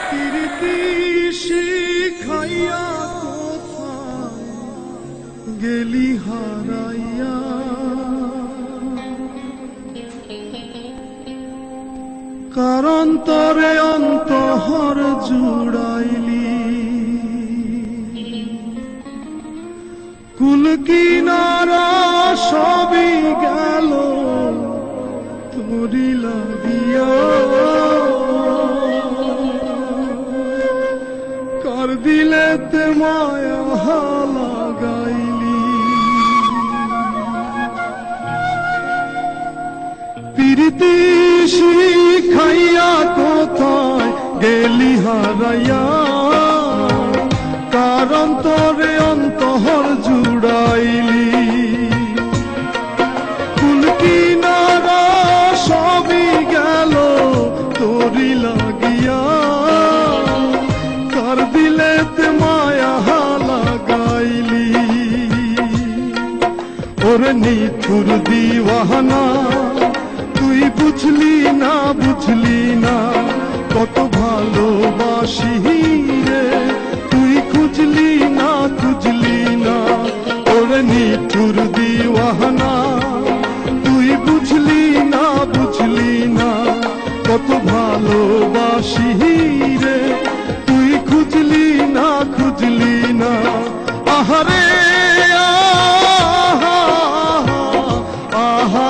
প্রীতি শিখাইয়া কোথায় গেলি হারাইয়া, কারণ তরে অন্তহর জুড়াইলি, কুল কিনারা সবই গেল তোরি লাগিয়া, কার দিলেতে মায়া লাগাইলি। প্রীতি শিখাইয়া কোথায় গেলি হারাইয়া, কারণ তোরে অন্তহর জুড়াইলি, কুল কিনারা সবই গেল তোরি লাগিয়া, কার দিলেতে মায়া লাগাইলি। ওরে নিঠুর দিওয়ানা তুই বুঝলি না, বুঝলি না কত ভালোবাসি রে, তুই খুঁজলি না, খুঁজলি না। ওরে নিঠুর দিওয়ানা তুই বুঝলি না, বুঝলি না কত ভালোবাসি রে, তুই খুঁজলি না, খুঁজলি না। আহারে আহা আহা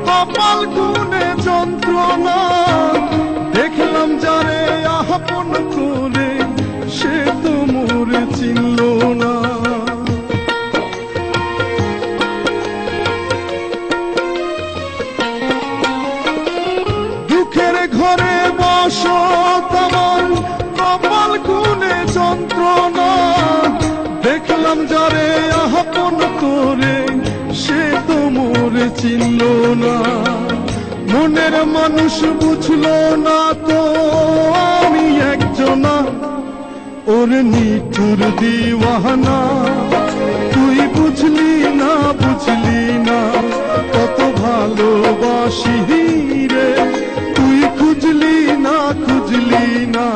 কপাল গুনে যন্ত্রণা, দেখলাম যারে আপন করে সে তো মোরে চিনল না। দুঃখের ঘরে বসত আমার কপাল গুনে যন্ত্রণা, দেখলাম যারে আপন করে সে তো মোরে চিনল না। মনের মানুষ বুঝলো না তো আমি একজনা, ওরে নিঠুর দিওয়ানা তুই বুঝলি না, বুঝলি না কত ভালোবাসি রে, তুই খুঁজলি না, খুঁজলি না।